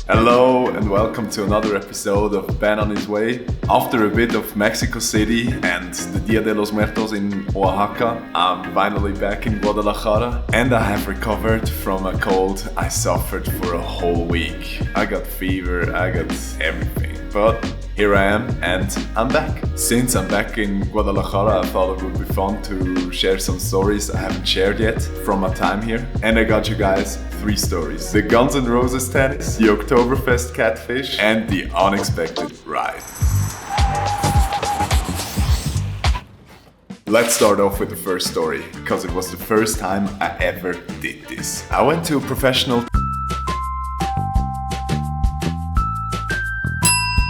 Hello and welcome to another episode of Ben on His Way. After a bit of Mexico City and the Dia de los Muertos in Oaxaca, I'm finally back in Guadalajara and I have recovered from a cold I suffered for a whole week. I got fever, I got everything, but here I am and I'm back. Since I'm back in Guadalajara, I thought it would be fun to share some stories I haven't shared yet from my time here. And I got you guys 3 stories. The Guns N' Roses tennis, the Oktoberfest catfish, and the unexpected ride. Let's start off with the first story, because it was the first time I ever did this. I went to a professional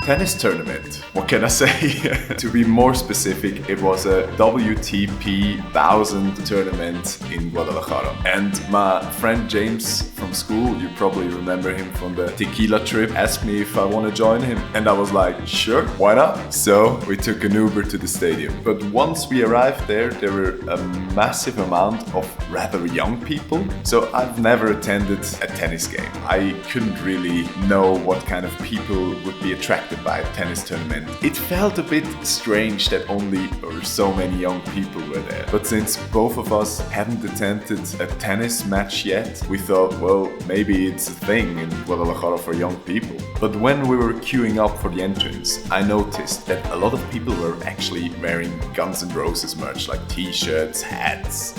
tennis tournament. What can I say? To be more specific, it was a WTP 1000 tournament in Guadalajara. And my friend James from school, you probably remember him from the tequila trip, asked me if I want to join him. And I was like, sure, why not? So we took an Uber to the stadium. But once we arrived there were a massive amount of rather young people. So I've never attended a tennis game. I couldn't really know what kind of people would be attracted by a tennis tournament. It felt a bit strange that only so many young people were there. But since both of us hadn't attended a tennis match yet, we thought, well, maybe it's a thing in Guadalajara for young people. But when we were queuing up for the entrance, I noticed that a lot of people were actually wearing Guns N' Roses merch, like t-shirts, hats,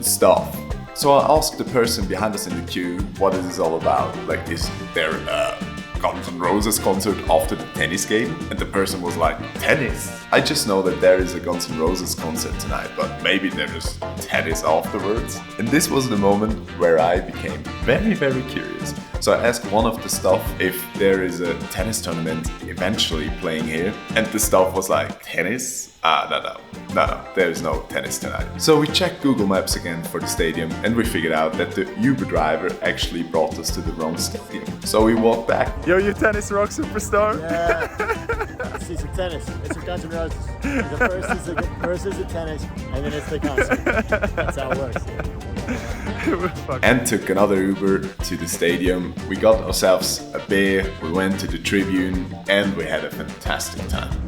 stuff. So I asked the person behind us in the queue, what is this all about? Like, is there a Guns N' Roses concert after the tennis game? And the person was like, tennis? I just know that there is a Guns N' Roses concert tonight, but maybe there is tennis afterwards. And this was the moment where I became very, very curious. So I asked one of the staff if there is a tennis tournament eventually playing here. And the staff was like, tennis? No, there is no tennis tonight. So we checked Google Maps again for the stadium and we figured out that the Uber driver actually brought us to the wrong stadium. So we walked back. Yo, you tennis rock superstar? Yeah, see some tennis. It's some Guns N' Roses. First is the tennis and then it's the concert. That's how it works. And took another Uber to the stadium. We got ourselves a beer, we went to the tribune and we had a fantastic time.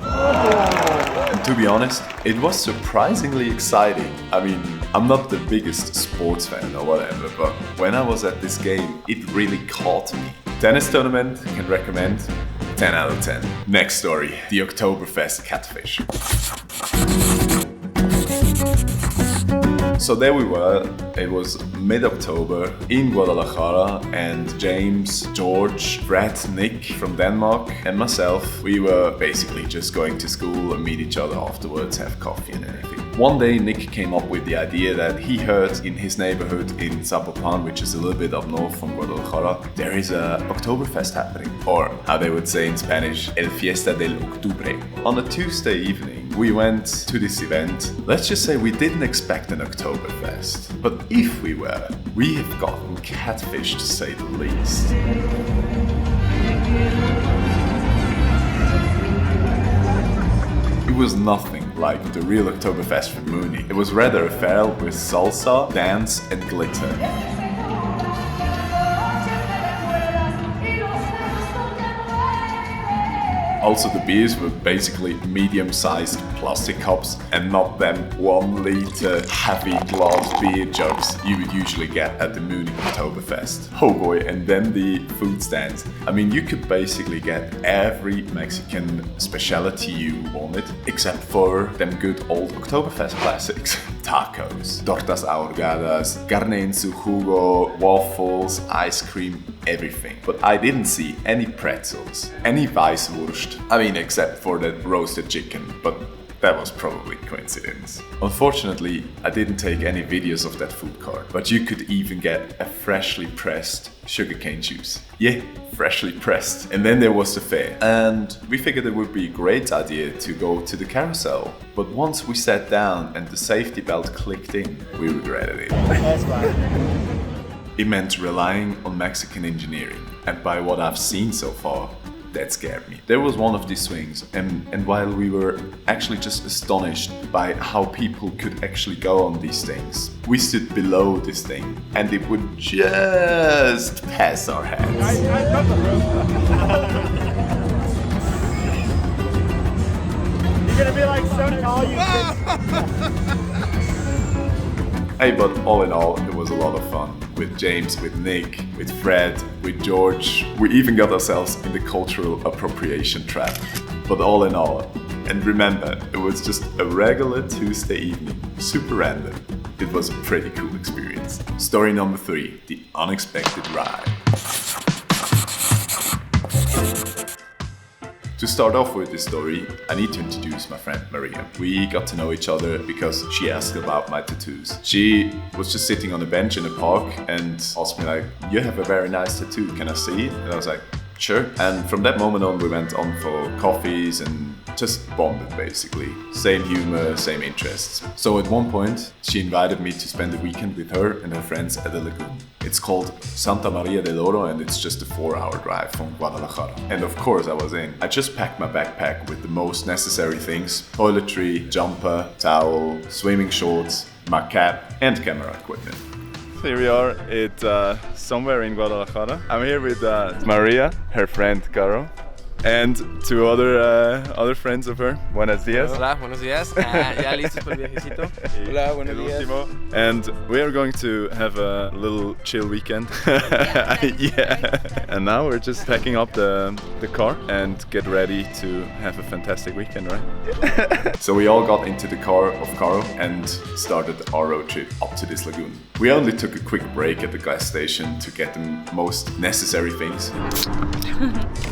And to be honest, it was surprisingly exciting. I mean, I'm not the biggest sports fan or whatever, but when I was at this game, it really caught me. Tennis tournament, can recommend, 10 out of 10. Next story, the Oktoberfest catfish. So there we were, it was mid-October in Guadalajara and James, George, Brad, Nick from Denmark and myself, we were basically just going to school and meet each other afterwards, have coffee and anything. One day Nick came up with the idea that he heard in his neighborhood in Zapopan, which is a little bit up north from Guadalajara, there is a Oktoberfest happening, or how they would say in Spanish, El Fiesta del Octubre. On a Tuesday evening, we went to this event. Let's just say we didn't expect an Oktoberfest, but if we were, we have gotten catfish to say the least. It was nothing like the real Oktoberfest from Mooney. It was rather a fair with salsa, dance and glitter. Also, the beers were basically medium-sized plastic cups and not them 1 liter heavy glass beer jugs you would usually get at the Munich Oktoberfest. Oh boy, and then the food stands. I mean, you could basically get every Mexican specialty you wanted, except for them good old Oktoberfest classics. Tacos, tortas ahogadas, carne en su jugo, waffles, ice cream, everything. But I didn't see any pretzels, any Weisswurst. I mean, except for the roasted chicken, but that was probably coincidence. Unfortunately, I didn't take any videos of that food cart, but you could even get a freshly pressed sugarcane juice. Yeah, freshly pressed. And then there was the fair. And we figured it would be a great idea to go to the carousel. But once we sat down and the safety belt clicked in, we regretted it. That's fine. It meant relying on Mexican engineering. And by what I've seen so far, that scared me. There was one of these swings, and while we were actually just astonished by how people could actually go on these things, we stood below this thing, and it would just pass our heads. You're gonna be like so tall, you Hey, but all in all, it was a lot of fun. With James, with Nick, with Fred, with George. We even got ourselves in the cultural appropriation trap. But all in all, and remember, it was just a regular Tuesday evening, super random. It was a pretty cool experience. Story number 3, the unexpected ride. To start off with this story, I need to introduce my friend Maria. We got to know each other because she asked about my tattoos. She was just sitting on a bench in a park and asked me like, "You have a very nice tattoo, can I see it?" And I was like, "Sure." And from that moment on, we went on for coffees and just bonded basically. Same humor, same interests. So at one point, she invited me to spend the weekend with her and her friends at a lagoon. It's called Santa Maria del Oro and it's just a 4-hour drive from Guadalajara. And of course I was in. I just packed my backpack with the most necessary things: toiletry, jumper, towel, swimming shorts, my cap and camera equipment. Here we are at somewhere in Guadalajara. I'm here with Maria, her friend Caro, and 2 other friends of her. Buenos días. Hola, buenos días. Ya listos para el viajecito. Hola, buenos días. And we are going to have a little chill weekend. Yeah. And now we're just packing up the car and get ready to have a fantastic weekend, right? So we all got into the car of Caro and started our road trip up to this lagoon. We only took a quick break at the gas station to get the most necessary things.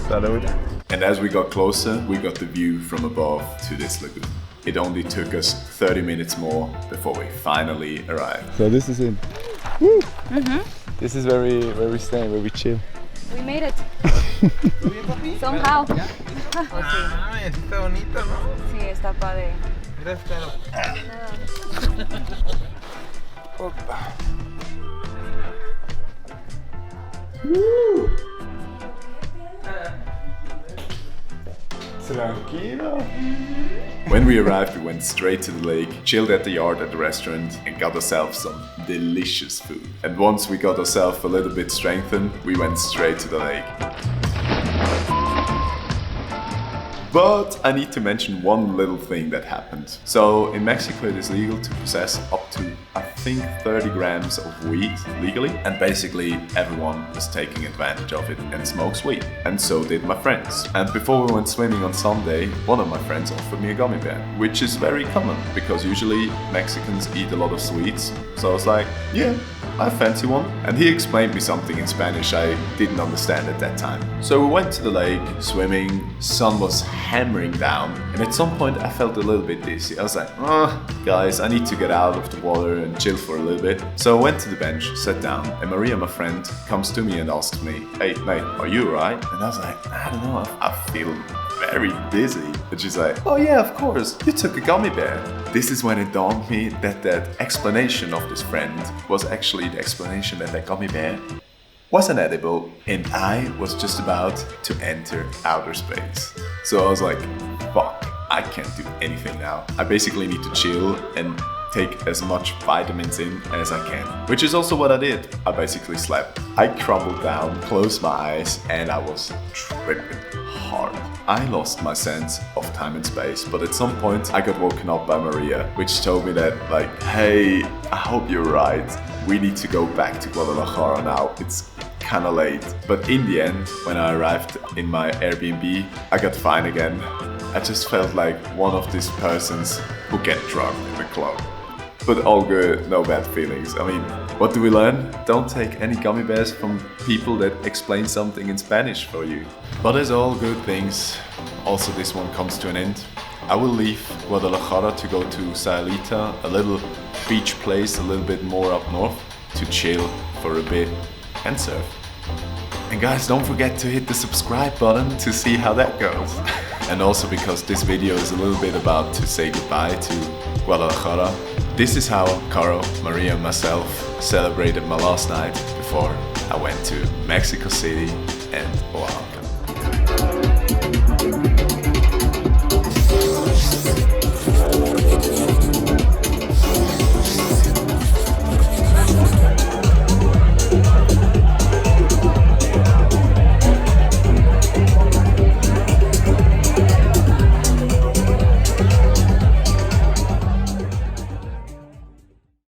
Salud. And as we got closer, we got the view from above to this lagoon. It only took us 30 minutes more before we finally arrived. So this is it. Woo! This is where we stay, where we chill. We made it. Somehow. Ah, está bonito, ¿no? Sí, está padre. Gracias, Caro. Opa. Tranquilo. When we arrived, we went straight to the lake, chilled at the yard at the restaurant, and got ourselves some delicious food. And once we got ourselves a little bit strengthened, we went straight to the lake. But I need to mention one little thing that happened. So in Mexico it is legal to possess up to, I think, 30 grams of weed legally. And basically everyone was taking advantage of it and smokes weed. And so did my friends. And before we went swimming on Sunday, one of my friends offered me a gummy bear, which is very common because usually Mexicans eat a lot of sweets. So I was like, yeah, I fancy one. And he explained me something in Spanish I didn't understand at that time. So we went to the lake, swimming, sun was hammering down, and at some point I felt a little bit dizzy. I was like, guys, I need to get out of the water and chill for a little bit. So I went to the bench, sat down, and Maria, my friend, comes to me and asks me, "Hey mate, are you alright?" And I was like, I don't know, I feel very dizzy. And she's like, "Oh yeah, of course, you took a gummy bear." This is when it dawned on me that that explanation of this friend was actually the explanation that that gummy bear wasn't edible, and I was just about to enter outer space. So I was like, fuck, I can't do anything now. I basically need to chill and take as much vitamins in as I can, which is also what I did. I basically slept. I crumbled down, closed my eyes, and I was tripping hard. I lost my sense of time and space, but at some point I got woken up by Maria, which told me that, like, hey, I hope you're right. We need to go back to Guadalajara now. It's kinda late. But in the end, when I arrived in my Airbnb, I got fine again. I just felt like one of these persons who get drunk in the club. But all good, no bad feelings. I mean, what do we learn? Don't take any gummy bears from people that explain something in Spanish for you. But as all good things, also this one comes to an end. I will leave Guadalajara to go to Sayulita, a little beach place a little bit more up north, to chill for a bit and surf. And guys, don't forget to hit the subscribe button to see how that goes. And also because this video is a little bit about to say goodbye to Guadalajara, this is how Caro, Maria and myself celebrated my last night before I went to Mexico City and Oaxaca.